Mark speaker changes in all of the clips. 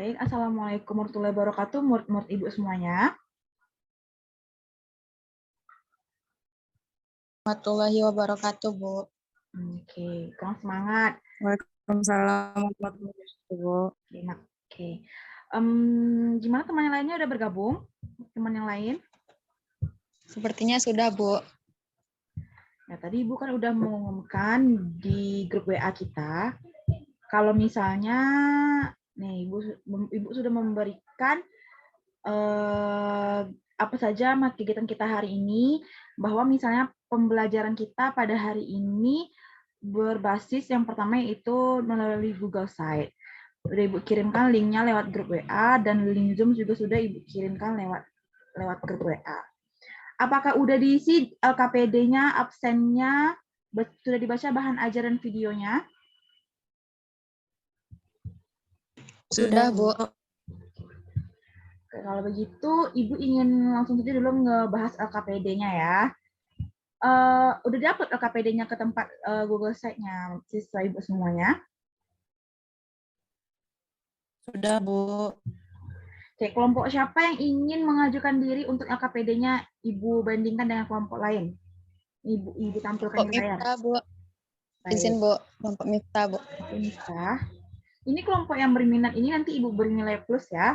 Speaker 1: Baik, Assalamualaikum warahmatullahi wabarakatuh, murid-murid Ibu semuanya.
Speaker 2: Warahmatullahi wabarakatuh, Bu.
Speaker 1: Oke, kurang semangat.
Speaker 3: Waalaikumsalam warahmatullahi wabarakatuh, Bu.
Speaker 1: Oke. Gimana teman yang lainnya udah bergabung? Teman yang lain?
Speaker 2: Sepertinya sudah, Bu.
Speaker 1: Ya, tadi Ibu kan udah mengumumkan di grup WA kita, kalau misalnya nih Ibu sudah memberikan apa saja kegiatan kita hari ini, bahwa misalnya pembelajaran kita pada hari ini berbasis yang pertama yaitu melalui Google Site. Udah Ibu kirimkan linknya lewat grup WA dan link Zoom juga sudah Ibu kirimkan lewat grup WA. Apakah udah diisi LKPD-nya, absennya, sudah dibaca bahan ajaran videonya?
Speaker 2: Sudah, Bu.
Speaker 1: Oke, kalau begitu, Ibu ingin langsung saja dulu ngebahas LKPD-nya ya. Udah dapat LKPD-nya ke tempat Google Site-nya siswa Ibu semuanya?
Speaker 3: Sudah, Bu.
Speaker 1: Oke, kelompok siapa yang ingin mengajukan diri untuk LKPD-nya Ibu bandingkan dengan kelompok lain? Ibu tampilkan
Speaker 2: Kelompok
Speaker 1: di layar.
Speaker 2: Miftah, Bu.
Speaker 1: Baik.
Speaker 2: Izin, Bu. Kelompok Miftah, Bu.
Speaker 1: Oke, Miftah. Ini kelompok yang berminat ini nanti Ibu beri nilai plus ya.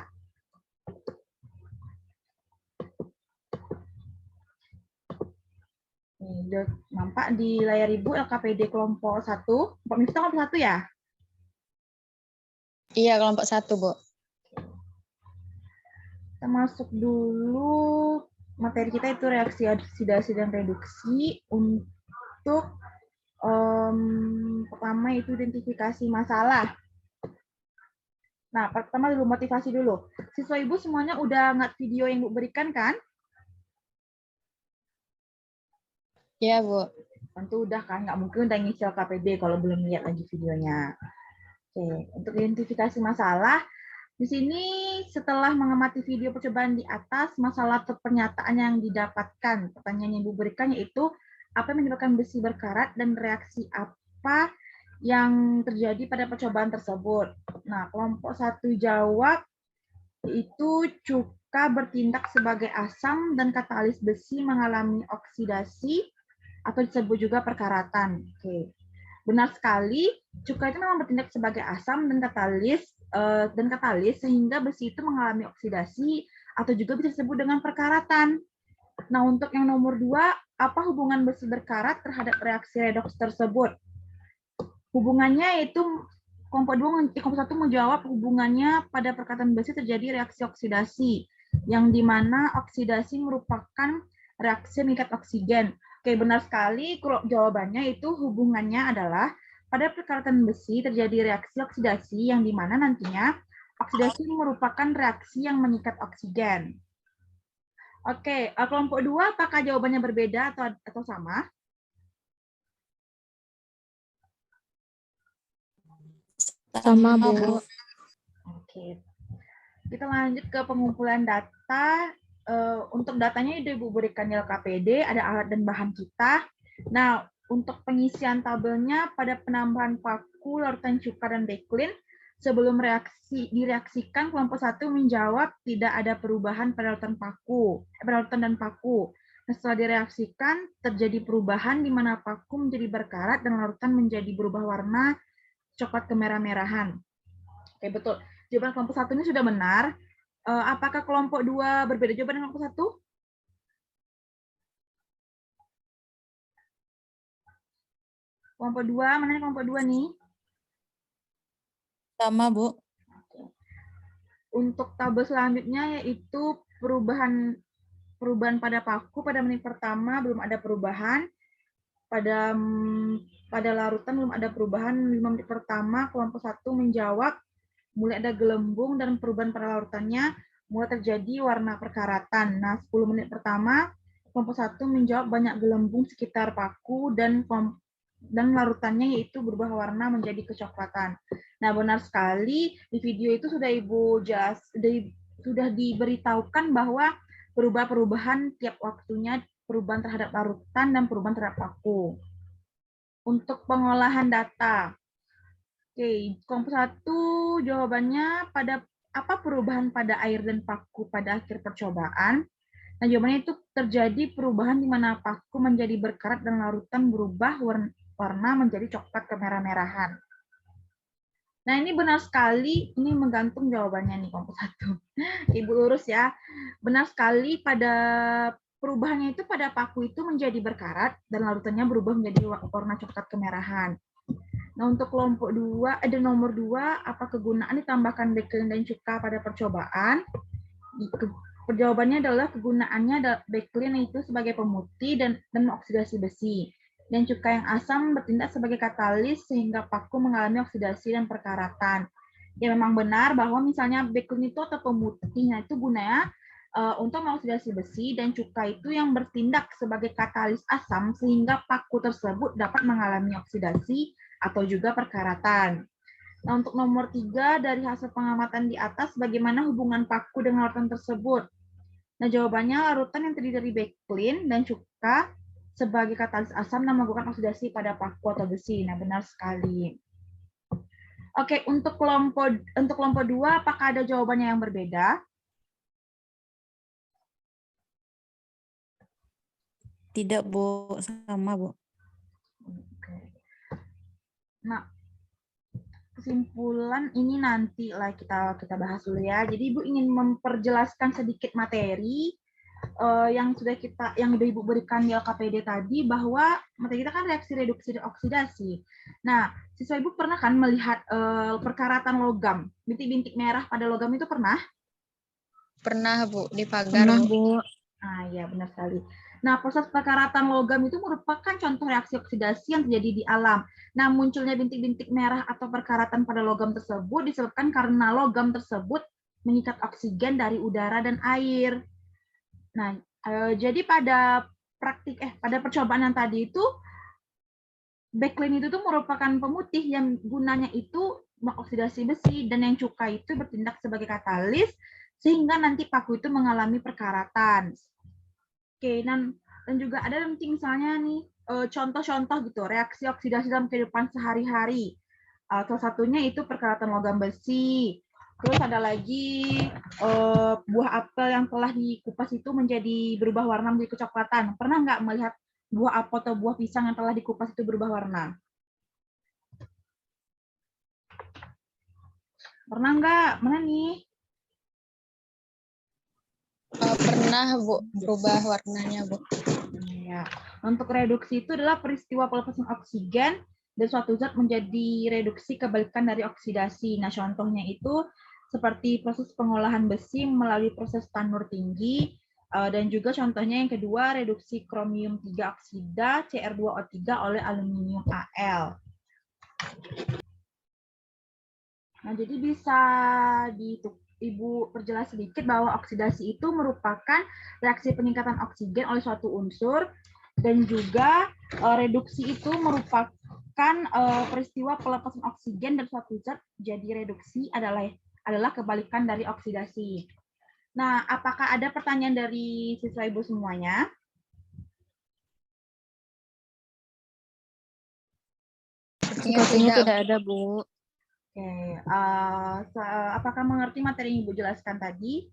Speaker 1: Nih, udah nampak di layar Ibu LKPD kelompok 1. Kelompok Miftah kelompok 1 ya?
Speaker 2: Iya, kelompok 1, Bu.
Speaker 1: Kita masuk dulu materi kita itu reaksi oksidasi dan reduksi. Untuk pertama itu identifikasi masalah. Nah, pertama dulu motivasi dulu. Siswa Ibu semuanya udah ngat video yang Ibu berikan kan?
Speaker 2: Iya, Bu.
Speaker 1: Tentu udah kan, nggak mungkin udah ngisi LKPD kalau belum lihat lagi videonya. Oke, untuk identifikasi masalah, di sini setelah mengamati video percobaan di atas, masalah atau pernyataan yang didapatkan, pertanyaan yang Ibu berikan yaitu, apa yang menyebabkan besi berkarat dan reaksi apa yang terjadi pada percobaan tersebut. Nah, kelompok 1 jawab, itu cuka bertindak sebagai asam dan katalis besi mengalami oksidasi atau disebut juga perkaratan. Oke. Benar sekali, cuka itu memang bertindak sebagai asam dan katalis sehingga besi itu mengalami oksidasi atau juga bisa disebut dengan perkaratan. Nah, untuk yang nomor 2, apa hubungan besi berkarat terhadap reaksi redoks tersebut? Hubungannya itu kelompok 1 menjawab hubungannya pada perkaratan besi terjadi reaksi oksidasi, yang dimana oksidasi merupakan reaksi mengikat oksigen. Oke, benar sekali. Jawabannya itu hubungannya adalah pada perkaratan besi terjadi reaksi oksidasi yang dimana nantinya oksidasi merupakan reaksi yang mengikat oksigen. Oke, kelompok 2 apakah jawabannya berbeda atau sama?
Speaker 2: Sama, Bu.
Speaker 1: Oke. Kita lanjut ke pengumpulan data. Untuk datanya itu Ibu berikan di LKPD, ada alat dan bahan kita. Nah, untuk pengisian tabelnya pada penambahan paku, larutan cuka, dan bakelin, sebelum direaksikan, kelompok 1 menjawab tidak ada perubahan pada larutan dan paku. Nah, setelah direaksikan, terjadi perubahan di mana paku menjadi berkarat dan larutan menjadi berubah warna coklat kemerah-merahan. Oke, betul. Jawaban kelompok 1 ini sudah benar. Apakah kelompok 2 berbeda jawaban dengan kelompok 1? Kelompok 2, mana kelompok 2 nih?
Speaker 3: Sama, Bu.
Speaker 1: Untuk tabel selanjutnya yaitu perubahan pada paku pada menit pertama belum ada perubahan. Pada larutan belum ada perubahan. 5 menit pertama kelompok 1 menjawab mulai ada gelembung dan perubahan pada larutannya mulai terjadi warna perkaratan. Nah, 10 menit pertama kelompok 1 menjawab banyak gelembung sekitar paku dan larutannya yaitu berubah warna menjadi kecoklatan. Nah, benar sekali di video itu sudah Ibu sudah diberitahukan bahwa perubahan tiap waktunya, perubahan terhadap larutan dan perubahan terhadap paku. Untuk pengolahan data. Oke, kelompok 1 jawabannya pada apa perubahan pada air dan paku pada akhir percobaan? Nah, jawabannya itu terjadi perubahan di mana paku menjadi berkarat dan larutan berubah warna menjadi coklat kemerah-merahan. Nah, ini benar sekali, ini menggantung jawabannya nih kelompok 1. Ibu lurus ya. Benar sekali pada perubahannya itu pada paku itu menjadi berkarat dan larutannya berubah menjadi warna coklat kemerahan. Nah, untuk kelompok 2, ada nomor 2, apa kegunaan ditambahkan backline dan cuka pada percobaan? Jawabannya adalah kegunaannya backline itu sebagai pemutih dan mengoksidasi besi. Dan cuka yang asam bertindak sebagai katalis sehingga paku mengalami oksidasi dan perkaratan. Ya memang benar bahwa misalnya backline itu atau pemutihnya itu gunanya untuk mengoksidasi besi dan cuka itu yang bertindak sebagai katalis asam sehingga paku tersebut dapat mengalami oksidasi atau juga perkaratan. Nah, untuk nomor 3 dari hasil pengamatan di atas, bagaimana hubungan paku dengan larutan tersebut? Nah, jawabannya larutan yang terdiri dari backline dan cuka sebagai katalis asam dan melakukan oksidasi pada paku atau besi. Nah, benar sekali. Oke, untuk kelompok 2, apakah ada jawabannya yang berbeda?
Speaker 3: Tidak, Bu. Sama, Bu.
Speaker 1: Oke. Nah, kesimpulan ini nanti lah kita bahas dulu ya. Jadi Ibu ingin memperjelaskan sedikit materi yang udah Ibu berikan di LKPD tadi, bahwa materi kita kan reaksi reduksi dan oksidasi. Nah, siswa Ibu pernah kan melihat perkaratan logam, bintik-bintik merah pada logam itu pernah?
Speaker 2: Pernah, Bu, di pagar,
Speaker 3: Pernah,
Speaker 2: Bu.
Speaker 3: Bu.
Speaker 1: Ah, ya benar sekali. Nah, proses perkaratan logam itu merupakan contoh reaksi oksidasi yang terjadi di alam. Nah, munculnya bintik-bintik merah atau perkaratan pada logam tersebut disebabkan karena logam tersebut mengikat oksigen dari udara dan air. Nah, jadi pada pada percobaan yang tadi itu, backline itu tuh merupakan pemutih yang gunanya itu mengoksidasi besi, dan yang cuka itu bertindak sebagai katalis sehingga nanti paku itu mengalami perkaratan. Oke, dan juga ada nanti misalnya nih contoh-contoh gitu reaksi oksidasi dalam kehidupan sehari-hari. Salah satunya itu perkaratan logam besi. Terus ada lagi buah apel yang telah dikupas itu menjadi berubah warna menjadi kecoklatan. Pernah nggak melihat buah apel atau buah pisang yang telah dikupas itu berubah warna? Pernah nggak? Mana nih?
Speaker 2: Pernah, Bu, berubah warnanya, Bu.
Speaker 1: Ya. Untuk reduksi itu adalah peristiwa pelepasan oksigen dan suatu zat menjadi reduksi kebalikan dari oksidasi. Nah, contohnya itu seperti proses pengolahan besi melalui proses tanur tinggi, dan juga contohnya yang kedua, reduksi kromium 3 oksida Cr2O3 oleh aluminium Al. Nah, jadi bisa Ibu perjelas sedikit bahwa oksidasi itu merupakan reaksi peningkatan oksigen oleh suatu unsur, dan juga reduksi itu merupakan peristiwa pelepasan oksigen dari suatu zat. Jadi reduksi adalah kebalikan dari oksidasi. Nah, apakah ada pertanyaan dari siswa Ibu semuanya?
Speaker 2: Sepertinya
Speaker 3: tidak ada, Bu.
Speaker 1: Oke, apakah mengerti materi yang Ibu jelaskan tadi?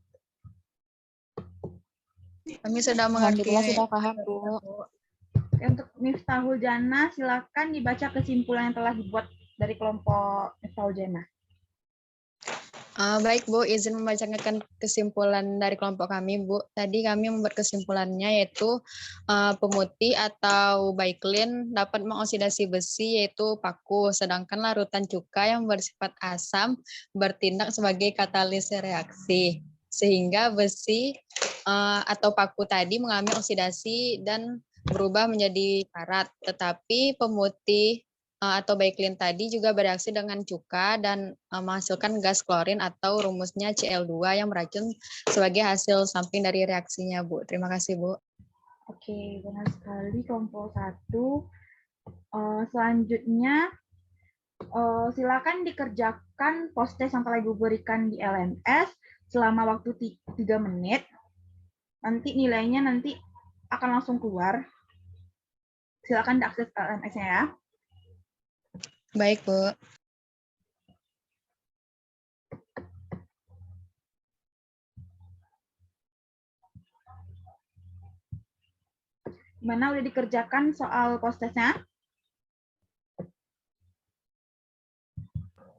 Speaker 2: Kami sudah
Speaker 3: Alhamdulillah
Speaker 2: mengerti.
Speaker 3: sudah paham, Bu.
Speaker 1: Oke, untuk Miftahul Jannah, silakan dibaca kesimpulan yang telah dibuat dari kelompok Miftahul Jannah.
Speaker 2: Baik, Bu, izin membacakan kesimpulan dari kelompok kami, Bu. Tadi kami membuat kesimpulannya yaitu pemutih atau baikline dapat mengoksidasi besi yaitu paku, sedangkan larutan cuka yang bersifat asam bertindak sebagai katalis reaksi. Sehingga besi atau paku tadi mengalami oksidasi dan berubah menjadi karat. Tetapi pemutih atau baikline tadi juga bereaksi dengan cuka dan menghasilkan gas klorin atau rumusnya Cl2 yang beracun sebagai hasil samping dari reaksinya, Bu. Terima kasih, Bu.
Speaker 1: Oke, benar sekali kelompok 1. Selanjutnya, silakan dikerjakan post-test yang telah Ibu berikan di LMS selama waktu 3 menit. Nanti nilainya akan langsung keluar. Silakan diakses LMS-nya ya.
Speaker 2: Baik, Bu.
Speaker 1: Gimana, udah dikerjakan soal post-testnya?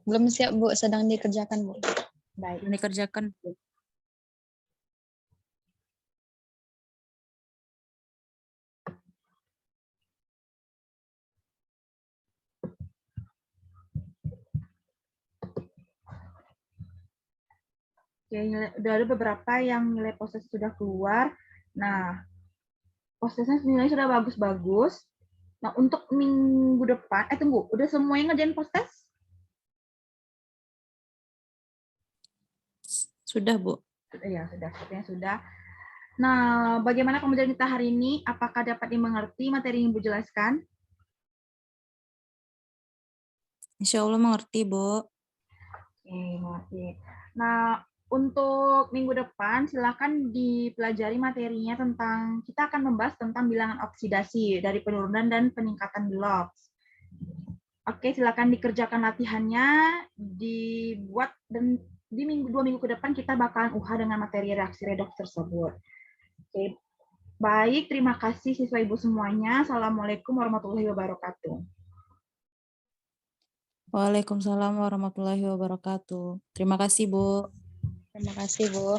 Speaker 2: Belum siap, Bu. Sedang dikerjakan, Bu.
Speaker 1: Baik.
Speaker 3: Belum dikerjakan, Bu.
Speaker 1: Oke, udah ada beberapa yang nilai post-test sudah keluar. Nah, post-testnya nilainya sudah bagus-bagus. Nah, untuk minggu depan, tunggu, udah semuanya ngerjain post-test?
Speaker 3: Sudah, Bu.
Speaker 1: Ya, sudah, sepertinya sudah. Nah, bagaimana pembelajaran kita hari ini? Apakah dapat dimengerti materi yang Ibu jelaskan?
Speaker 3: Insya Allah mengerti, Bu.
Speaker 1: Oke, mengerti. Nah, untuk minggu depan, silakan dipelajari materinya tentang, kita akan membahas tentang bilangan oksidasi dari penurunan dan peningkatan Bloch. Oke, silakan dikerjakan latihannya, dibuat, dan di 2 minggu ke depan kita bakalan UHA dengan materi reaksi redoks tersebut. Oke, baik, terima kasih siswa Ibu semuanya. Assalamualaikum warahmatullahi wabarakatuh.
Speaker 3: Waalaikumsalam warahmatullahi wabarakatuh. Terima kasih, Bu.
Speaker 2: Terima kasih, Bu.